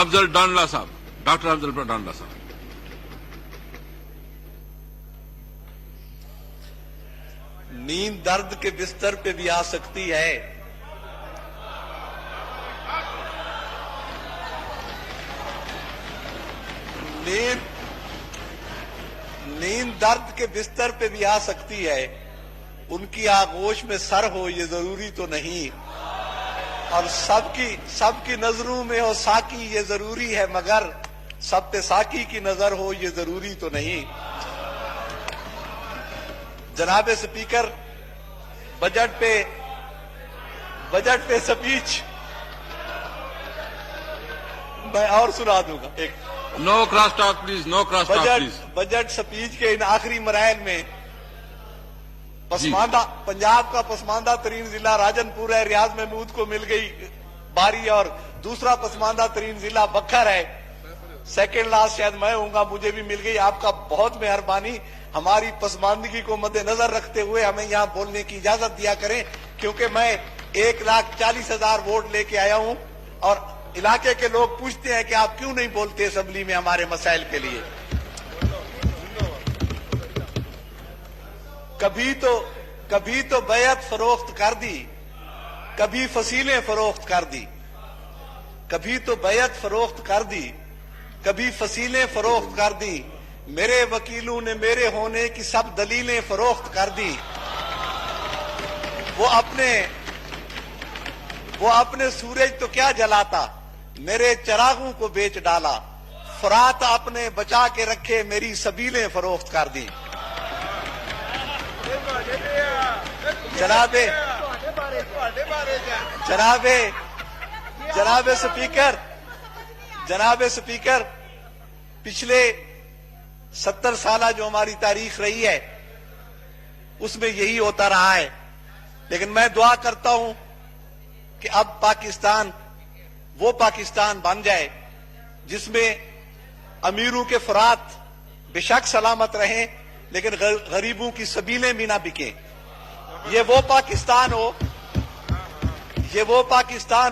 افضل ڈانڈلا صاحب، ڈاکٹر افضل ڈانڈلا صاحب. نیند درد کے بستر پہ بھی آ سکتی ہے. نیند درد کے بستر پہ بھی آ سکتی ہے. ان کی آغوش میں سر ہو یہ ضروری تو نہیں، اور سب کی نظروں میں ہو ساکی یہ ضروری ہے، مگر سب پہ ساکی کی نظر ہو یہ ضروری تو نہیں. جناب سپیکر، بجٹ پہ سپیچ میں اور سنا دوں گا. ایک no cross talk please, no cross talk please. Budget speech کے ان آخری مراحل میں پنجاب کا پسماندہ ترین ضلع راجن پور ہے، ریاض محمود کو مل گئی باری، اور دوسرا پسماندہ ترین ضلع بکھر ہے. سیکنڈ لاسٹ شاید میں ہوں گا، مجھے بھی مل گئی. آپ کا بہت مہربانی. ہماری پسماندگی کو مد نظر رکھتے ہوئے ہمیں یہاں بولنے کی اجازت دیا کریں، کیونکہ میں 1,40,000 ووٹ لے کے آیا ہوں، اور علاقے کے لوگ پوچھتے ہیں کہ آپ کیوں نہیں بولتے اسمبلی میں ہمارے مسائل کے لیے. کبھی تو بیعت فروخت کر دی، کبھی فصیلیں فروخت کر دی. کبھی تو بیعت فروخت کر دی، کبھی فصیلیں فروخت کر دی. میرے وکیلوں نے میرے ہونے کی سب دلیلیں فروخت کر دی. وہ اپنے سورج تو کیا جلاتا، میرے چراغوں کو بیچ ڈالا. فرات اپنے بچا کے رکھے، میری سبیلیں فروخت کر دی. جناب سپیکر، پچھلے 70 سالہ جو ہماری تاریخ رہی ہے اس میں یہی ہوتا رہا ہے. لیکن میں دعا کرتا ہوں کہ اب پاکستان وہ پاکستان بن جائے جس میں امیروں کے فرات بے شک سلامت رہیں، لیکن غریبوں کی سبیلیں بھی نہ بکیں. یہ وہ پاکستان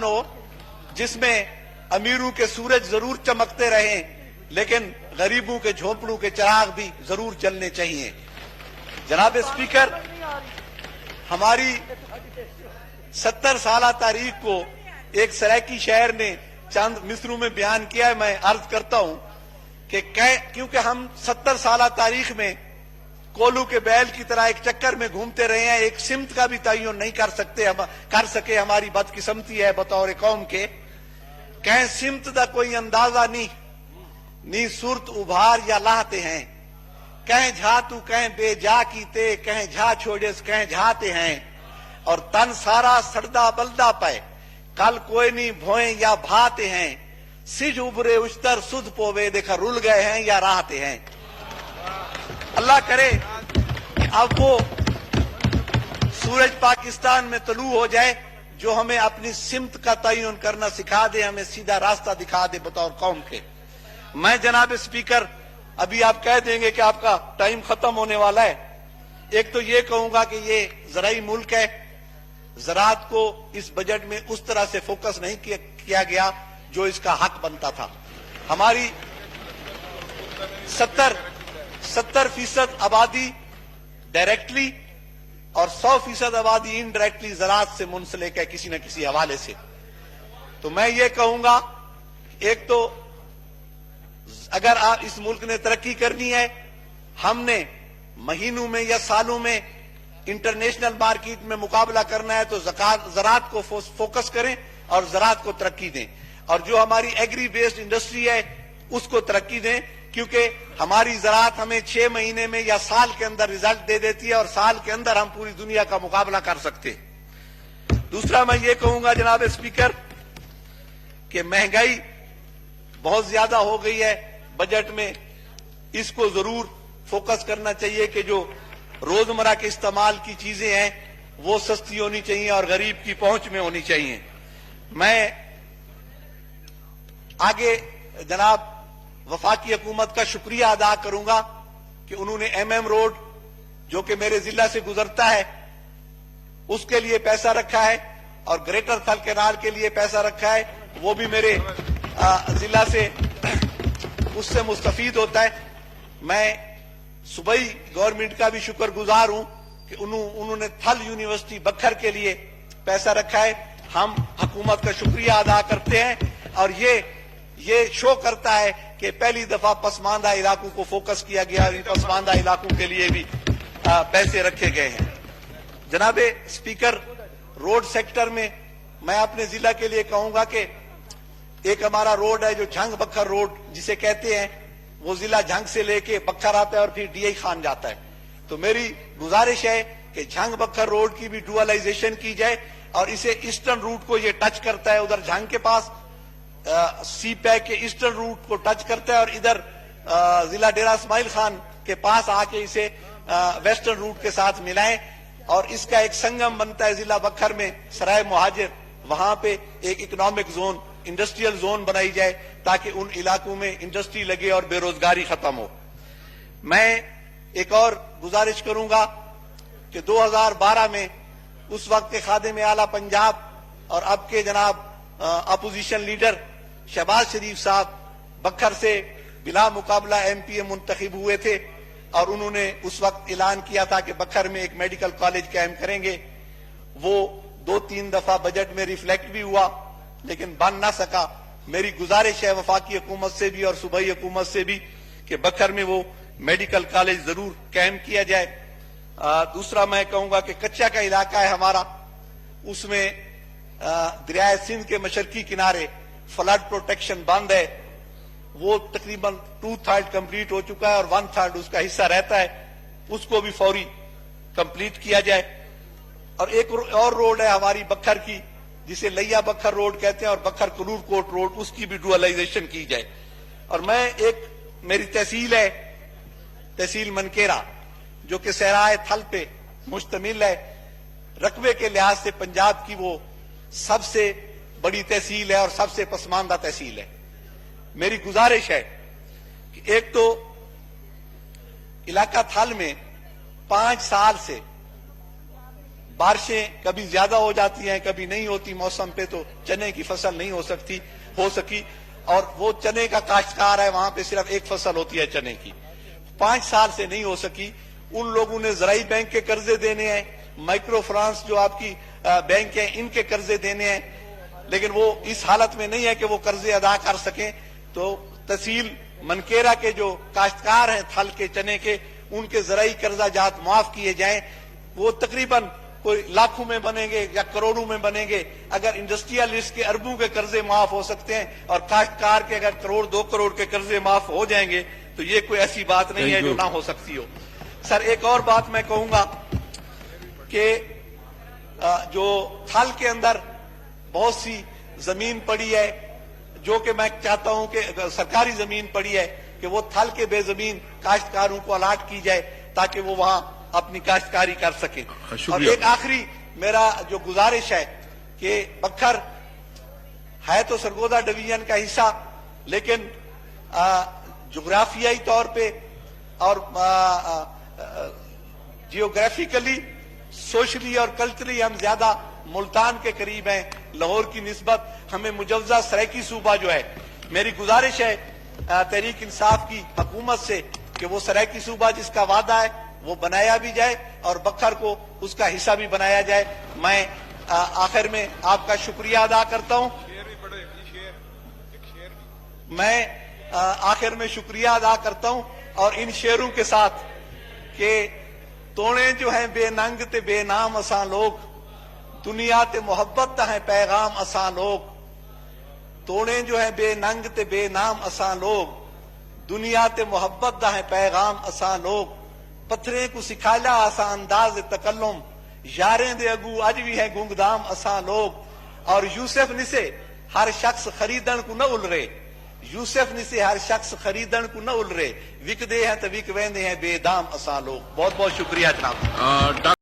ہو جس میں امیروں کے سورج ضرور چمکتے رہیں، لیکن غریبوں کے جھونپڑوں کے چراغ بھی ضرور جلنے چاہیے. جناب اسپیکر، ہماری 70 سالہ تاریخ کو ایک سرائکی شاعر نے چند مصروں میں بیان کیا ہے. میں عرض کرتا ہوں کہ کیونکہ ہم 70 سالہ تاریخ میں کولو کے بیل کی طرح ایک چکر میں گھومتے رہے ہیں، ایک سمت کا بھی تعین نہیں کر سکے. ہماری بدقسمتی ہے بطور قوم کے. کہیں سمت دا کوئی اندازہ نی صورت ابھار یا لاہتے ہیں. کہیں جھا تو کہیں بے جا کیتے، کہیں جھا چھوڑے کہیں جھاتے ہیں. اور تن سارا سڑدا بلدا پائے، کل کوئی نہیں بھوئیں یا بھاتے ہیں. سج ابرے اشتر سدھ پوے، دیکھا رول گئے ہیں یا راہتے ہیں. اللہ کرے کہ اب وہ سورج پاکستان میں طلوع ہو جائے جو ہمیں اپنی سمت کا تعین کرنا سکھا دے، ہمیں سیدھا راستہ دکھا دے بطور قوم کے. میں جناب اسپیکر، ابھی آپ کہہ دیں گے کہ آپ کا ٹائم ختم ہونے والا ہے. ایک تو یہ کہوں گا کہ یہ زرعی ملک ہے، زراعت کو اس بجٹ میں اس طرح سے فوکس نہیں کیا گیا جو اس کا حق بنتا تھا. ہماری 70% آبادی ڈائریکٹلی اور 100% آبادی انڈائریکٹلی زراعت سے منسلک ہے کسی نہ کسی حوالے سے. تو میں یہ کہوں گا، ایک تو اگر آپ اس ملک نے ترقی کرنی ہے، ہم نے مہینوں میں یا سالوں میں انٹرنیشنل مارکیٹ میں مقابلہ کرنا ہے، تو زراعت کو فوکس کریں اور زراعت کو ترقی دیں. اور جو ہماری ایگری بیسڈ انڈسٹری ہے اس کو ترقی دیں، کیونکہ ہماری زراعت ہمیں 6 مہینے میں یا سال کے اندر ریزلٹ دے دیتی ہے، اور سال کے اندر ہم پوری دنیا کا مقابلہ کر سکتے. دوسرا میں یہ کہوں گا جناب اسپیکر کہ مہنگائی بہت زیادہ ہو گئی ہے بجٹ میں. اس کو ضرور فوکس کرنا چاہیے کہ جو روزمرہ کے استعمال کی چیزیں ہیں وہ سستی ہونی چاہیے اور غریب کی پہنچ میں ہونی چاہیے. میں آگے جناب وفاقی حکومت کا شکریہ ادا کروں گا کہ انہوں نے MM روڈ جو کہ میرے ضلع سے گزرتا ہے اس کے لیے پیسہ رکھا ہے، اور گریٹر تھل کینال کے لیے پیسہ رکھا ہے. وہ بھی میرے जिला से उससे मुस्तफीद होता है। मैं सूबाई गवर्नमेंट का भी शुक्रगुजार हूं कि उन्होंने थल यूनिवर्सिटी बखर के लिए पैसा रखा है। हम हुकूमत का शुक्रिया अदा करते हैं और ये शो करता है कि पहली दफा पसमानदा इलाकों को फोकस किया गया और इन पसमानदा इलाकों के लिए भी पैसे रखे गए हैं। जनाबे स्पीकर, रोड सेक्टर में मैं अपने जिला के लिए कहूंगा कि एक हमारा रोड है जो झंग बखर रोड जिसे कहते हैं, वो जिला झंग से लेके बखर आता है और फिर डीआई खान जाता है। तो मेरी गुजारिश है कि झंग बखर रोड की भी डुअलाइजेशन की जाए और इसे ईस्टर्न रूट को ये टच करता है, उधर झंग के पास सी पैक के ईस्टर्न रूट को टच करता है और इधर जिला डेरा इस्माइल खान के पास आके इसे वेस्टर्न रूट के साथ मिलाएं और इसका एक संगम बनता है जिला बखर में सराय मुहाजिर, वहां पे एक इकोनॉमिक जोन, इंडस्ट्रियल जोन बनाई जाए ताकि उन इलाकों में इंडस्ट्री लगे और बेरोजगारी खत्म हो। मैं एक और गुजारिश करूंगा कि 2012 में उस वक्त के खादिम आला पंजाब और अब के जनाब अपोजिशन लीडर शहबाज शरीफ साहब बखर से बिला मुकाबला एमपीए मुंतखब हुए थे और उन्होंने उस वक्त ऐलान किया था कि बखर में एक मेडिकल कॉलेज कायम करेंगे। वो 2-3 दफा बजट में रिफ्लेक्ट भी हुआ लेकिन बन ना सका। मेरी गुजारिश है वफाकी हुकूमत से भी और सूबाई हुकूमत से भी कि बखर में वो मेडिकल कॉलेज जरूर कायम किया जाए। दूसरा मैं कहूंगा कि कच्चा का इलाका है हमारा, उसमें दरिया सिंध के मशरकी किनारे फ्लड प्रोटेक्शन बंद है, वो तकरीबन 2/3 कंप्लीट हो चुका है और 1/3 उसका हिस्सा रहता है, उसको भी फौरी कंप्लीट किया जाए। और एक और रोड है हमारी बखर की जिसे लैया बखर रोड कहते हैं और बखर कलूर कोट रोड, उसकी भी डुअलाइजेशन की जाए। और मैं मेरी तहसील है तहसील मनकेरा जो कि सहराए थल पे मुश्तमिल है, रकबे के लिहाज से पंजाब की वो सबसे बड़ी तहसील है और सबसे पसमानदा तहसील है। मेरी गुजारिश है कि एक तो इलाका थल में 5 साल से बारिशें कभी ज्यादा हो जाती हैं कभी नहीं होती, मौसम पे तो चने की फसल नहीं हो सकी और वो चने का काश्तकार है, वहां पे सिर्फ एक फसल होती है चने की, 5 साल से नहीं हो सकी। उन लोगों ने ज़राई बैंक के कर्जे देने हैं, माइक्रो फाइनेंस जो आपकी बैंक है इनके कर्जे देने हैं, लेकिन वो इस हालत में नहीं है कि वो कर्जे अदा कर सकें। तो तहसील मनकेरा के जो काश्तकार हैं थल के चने के, उनके ज़राई कर्जा जात माफ किए जाएं। वो तकरीबन कोई लाखों में बनेंगे या करोड़ों में बनेंगे। अगर इंडस्ट्रियलिस्ट के अरबों के कर्जे माफ हो सकते हैं और काश्तकार के अगर 1-2 करोड़ के कर्जे माफ हो जाएंगे तो ये कोई ऐसी बात नहीं है जो ना हो सकती हो। सर एक और बात मैं कहूंगा कि जो थल के अंदर बहुत सी जमीन पड़ी है जो कि मैं चाहता हूं कि सरकारी जमीन पड़ी है कि वो थल के बेजमीन काश्तकारों को अलाट की जाए ताकि वो वहां अपनी काश्तकारी कर सके। और एक आखिरी मेरा जो गुजारिश है कि बखर है तो सरगोदा डिवीजन का हिस्सा, लेकिन जोग्राफियाई तौर पे और जियोग्राफिकली, सोशली और कल्चरली हम ज्यादा मुल्तान के करीब हैं लाहौर की निस्बत। हमें मुजव्जा सराइकी सूबा जो है, मेरी गुजारिश है तहरीक इंसाफ की हुकूमत से कि वो सराइकी सूबा जिसका वादा है वो बनाया भी जाए और बखर को उसका हिस्सा भी बनाया जाए। मैं आखिर में आपका शुक्रिया अदा करता हूं। मैं आखिर में शुक्रिया अदा करता हूं और इन शेरों के साथ कि तोड़े जो हैं बेनंग ते बेनाम असां लोग, दुनिया ते मोहब्बत है पैगाम असां लोग। तोड़े जो हैं बेनंग ते बेनाम असां लोग, दुनिया ते मोहब्बत है पैगाम असां लोग। पत्थरें को सिखाया असां अंदाज तकल्लुम, यारें दे अगू अज भी है गुंगदाम असां लोग। और यूसुफ निसे हर शख्स खरीदन को न उलरे, यूसुफ निसे हर शख्स खरीदन को न उलरे, विकदे हैं तो विक वेंदे हैं बेदाम असां लोग। बहुत बहुत शुक्रिया जनाब।